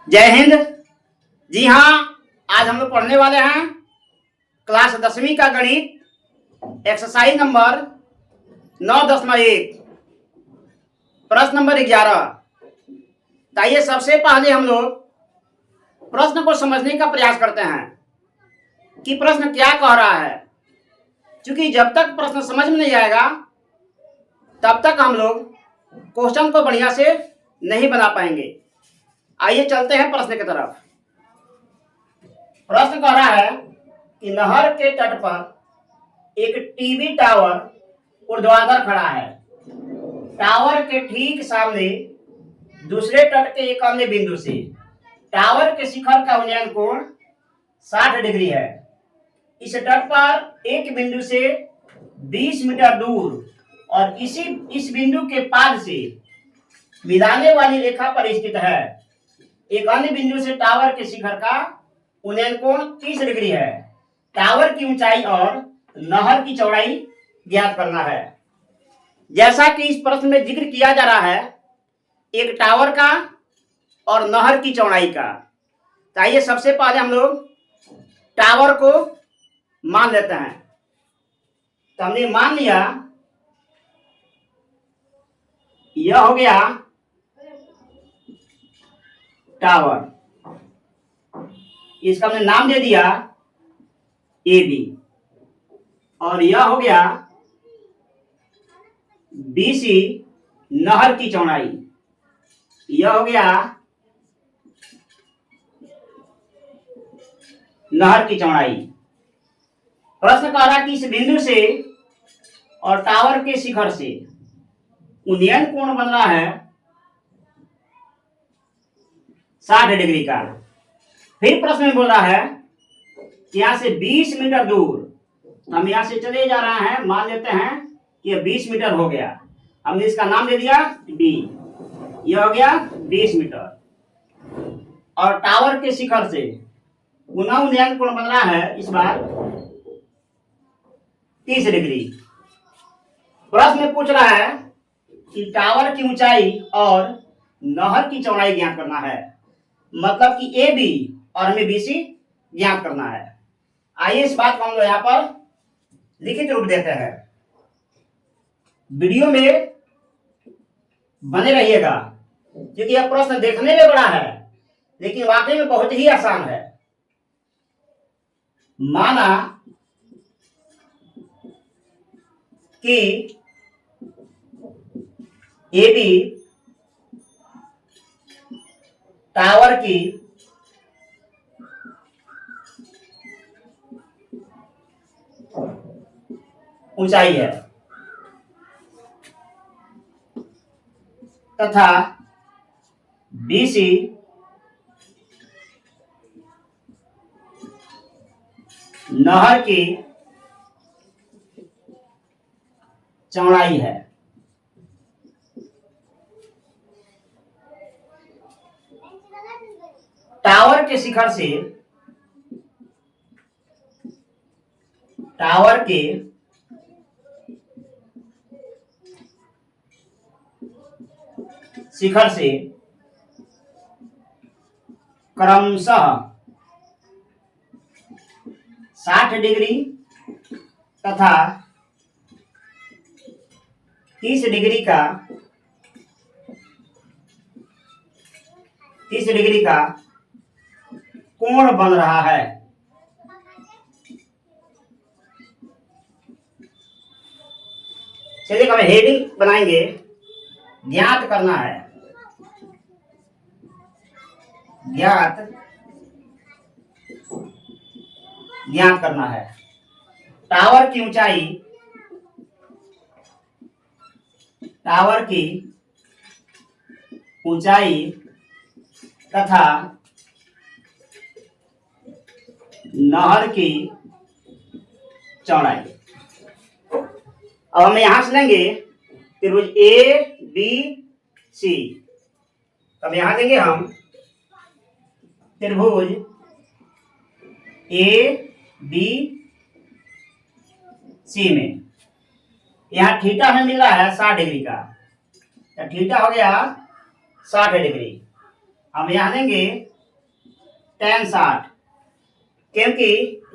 जय हिंद। जी हाँ, आज हम लोग पढ़ने वाले हैं क्लास 10वीं का गणित एक्सरसाइज नंबर 9.1 प्रश्न नंबर 11। ताइए सबसे पहले हम लोग प्रश्न को समझने का प्रयास करते हैं कि प्रश्न क्या कह रहा है, क्योंकि जब तक प्रश्न समझ में नहीं आएगा तब तक हम लोग क्वेश्चन को बढ़िया से नहीं बना पाएंगे। आइए चलते हैं प्रश्न की तरफ। प्रश्न कह रहा है कि नहर के तट पर एक टीवी टावर ऊर्ध्वाधर खड़ा है। टावर के ठीक सामने दूसरे तट के एक अन्य बिंदु से टावर के शिखर का उन्नयन कोण 60 डिग्री है। इस तट पर एक बिंदु से 20 मीटर दूर और इस बिंदु के पाद से मिलाने वाली रेखा पर स्थित है। एक अन्य बिंदु से टावर के शिखर का उन्नयन कोण 30 डिग्री है। टावर की ऊंचाई और नहर की चौड़ाई ज्ञात करना है। जैसा कि इस प्रश्न में जिक्र किया जा रहा है एक टावर का और नहर की चौड़ाई का, तो आइए सबसे पहले हम लोग टावर को मान लेते हैं। तो हमने मान लिया, यह हो गया टावर, इसका हमने नाम दे दिया ए बी, और यह हो गया BC नहर की चौड़ाई, यह हो गया नहर की चौड़ाई। प्रश्न कह रहा कि इस बिंदु से और टावर के शिखर से उन्नयन कोण बन रहा है 60 डिग्री का। फिर प्रश्न में बोल रहा है कि यहां से 20 मीटर दूर, हम यहां से चले जा रहे हैं, मान लेते हैं कि यह 20 मीटर हो गया, हमने इसका नाम दे दिया D, यह हो गया 20 मीटर। और टावर के शिखर से पुनः उन्नयन कोण बन रहा है इस बार 30 डिग्री। प्रश्न में पूछ रहा है कि टावर की ऊंचाई और नहर की चौड़ाई ज्ञात करना है, मतलब कि ए बी और हमें BC ज्ञात करना है। आइए इस बात को हम लोग यहाँ पर लिखित रूप देते हैं। वीडियो में बने रहिएगा, क्योंकि यह प्रश्न देखने में बड़ा है लेकिन वाकई में बहुत ही आसान है। माना कि ए बी टावर की ऊंचाई है तथा BC नहर की चौड़ाई है। टावर के शिखर से टावर के शिखर से क्रमशः 60 डिग्री तथा 30 डिग्री का कोण बन रहा है। चलिए हम हेडिंग बनाएंगे, ज्ञात करना है। ज्ञात करना है टावर की ऊंचाई तथा नहर की चौड़ाई। अब हम यहां से लेंगे त्रिभुज ABC, तब यहां देंगे हम त्रिभुज ABC में, यहाँ थीटा हमें मिल रहा है 60 डिग्री का, तो थीटा हो गया 60 डिग्री। हम यहाँ देंगे tan 60, क्योंकि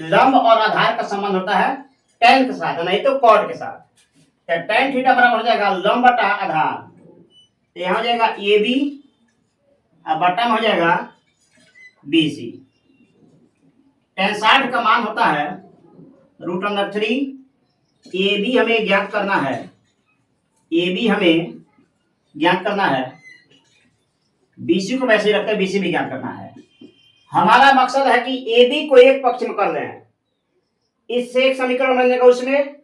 लंब और आधार का संबंध होता है tan के साथ, नहीं तो cot के साथ। तो tan थीटा बराबर हो जाएगा लंब बटा आधार, तो यहाँ हो जाएगा ए बी और बटा में हो जाएगा बी सी। tan 60 का मान होता है √3। ए बी हमें ज्ञात करना है, ए बी हमें ज्ञात करना है, बीसी को वैसे ही रखते हैं, बीसी भी ज्ञात करना है। हमारा मकसद है कि ए बी को एक पक्ष में कर लें, इससे एक समीकरण बनेगा उसमें,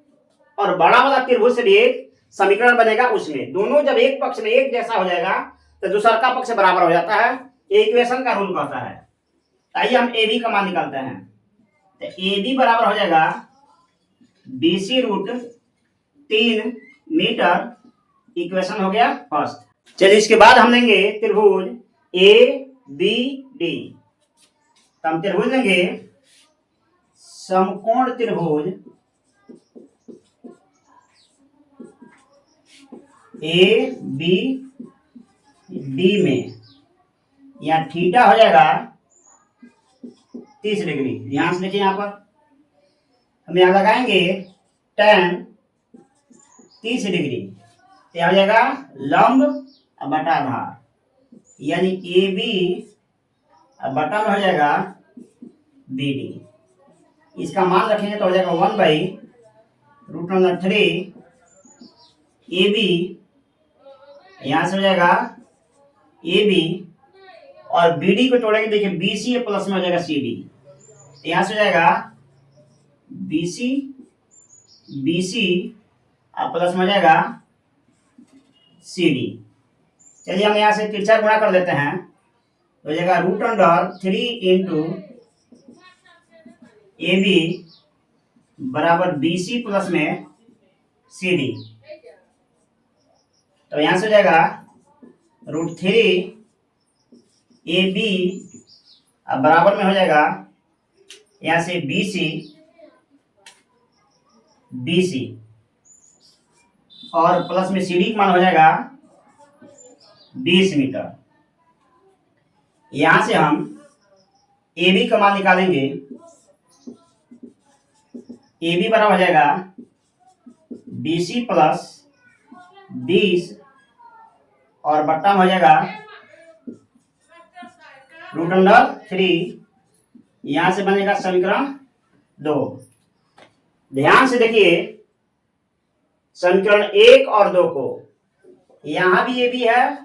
और बड़ा वाला त्रिभुज से भी एक समीकरण बनेगा उसमें। दोनों जब एक पक्ष में एक जैसा हो जाएगा तो दूसरा का पक्ष बराबर हो जाता है, इक्वेशन का रूल कहता है। आइए हम ए बी का मान निकालते हैं। तो ए बी बराबर हो जाएगा BC √3 मीटर, इक्वेशन हो गया फर्स्ट। चलिए इसके बाद हम लेंगे त्रिभुज ABD। हम त्रिभुज लेंगे समकोण त्रिभुज ABD में, यहाँ थीटा हो जाएगा 30 डिग्री। ध्यान से देखिए, यहाँ पर हम यहाँ लगाएंगे tan 30 डिग्री, तो हो जाएगा लंब बटा आधार, यानी ए बी बटा में हो जाएगा बी डी। इसका मान रखेंगे तो हो जाएगा 1/√3 ए बी, यहाँ से हो जाएगा ए बी, और बी डी को तोड़ेंगे, देखिए बी सी प्लस में हो जाएगा सी डी, यहाँ से हो जाएगा बी सी प्लस में हो जाएगा सी डी। चलिए हम यहाँ से तिरछा गुणा कर देते हैं, तो हो जाएगा √3 इंटू ए बी बराबर बी सी प्लस में सी डी। तो यहाँ से हो जाएगा √3 ए बी बराबर में हो जाएगा यहाँ से बी सी और प्लस में सी डी का मान हो जाएगा 20 मीटर। यहां से हम ए बी का मान निकालेंगे, ए बी बराबर हो जाएगा BC प्लस 20 और बट्टा में हो जाएगा √3। यहां से बनेगा समीकरण 2। ध्यान से देखिए समीकरण 1 और 2 को, यहां भी ए बी है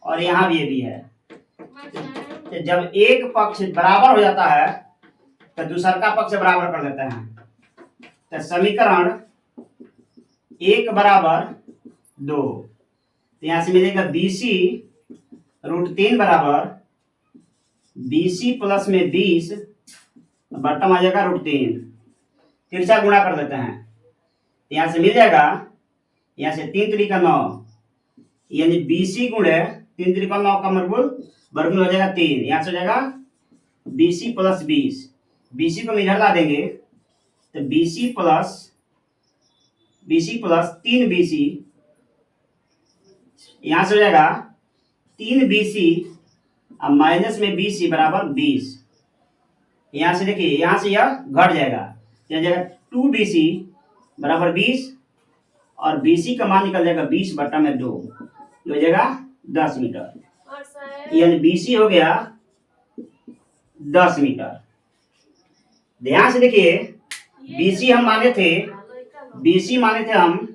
और यहां भी ए बी है। तो जब एक पक्ष बराबर हो जाता है तो दूसरा का पक्ष बराबर कर देते हैं। तो समीकरण 1 बराबर 2, तो यहां से मिलेगा BC √3 बराबर BC प्लस में 20 बट्टा आ जाएगा √3। तिरछा गुणा कर देते हैं, यहां से मिल जाएगा, यहां से 3 3 9, यानी BC गुणे 3 3 9 का वर्गमूल हो जाएगा 3। यहां से हो जाएगा BC प्लस 20, BC को इधर ला देंगे तो BC प्लस 3BC, यहां से हो जाएगा 3BC और माइनस में BC बराबर 20। यहां से देखिए, यहां से यह घट जाएगा, यह जाएगा 2BC बराबर 20 और BC का मान निकल जाएगा 20 बट्टा में 2, हो जाएगा 10 मीटर। यानी BC हो गया 10 मीटर। ध्यान से देखिए, BC माने थे हम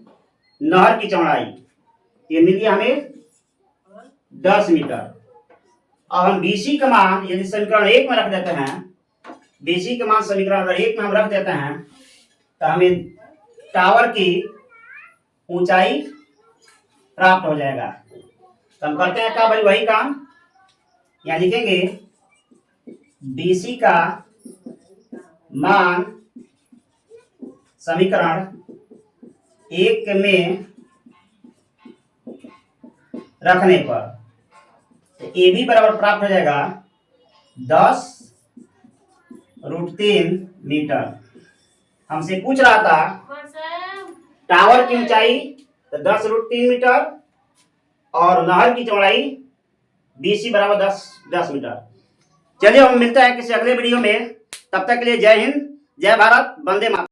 नहर की चौड़ाई, ये मिल गया हमें 10 मीटर। अब हम BC का मान यदि समीकरण 1 में रख देते हैं, BC का मान समीकरण अगर 1 में हम रख देते हैं तो हमें टावर की ऊंचाई प्राप्त हो जाएगा। तो हम करते हैं क्या भाई, वही काम यहाँ लिखेंगे। BC का मान समीकरण 1 में रखने पर तो AB बराबर प्राप्त हो जाएगा 10√3 मीटर। हमसे पूछ रहा था टावर की ऊंचाई, तो 10√3 मीटर और नहर की चौड़ाई BC बराबर 10 मीटर। चलिए हम मिलते हैं किसी अगले वीडियो में, तब तक के लिए जय हिंद, जय भारत, वंदे मातरम।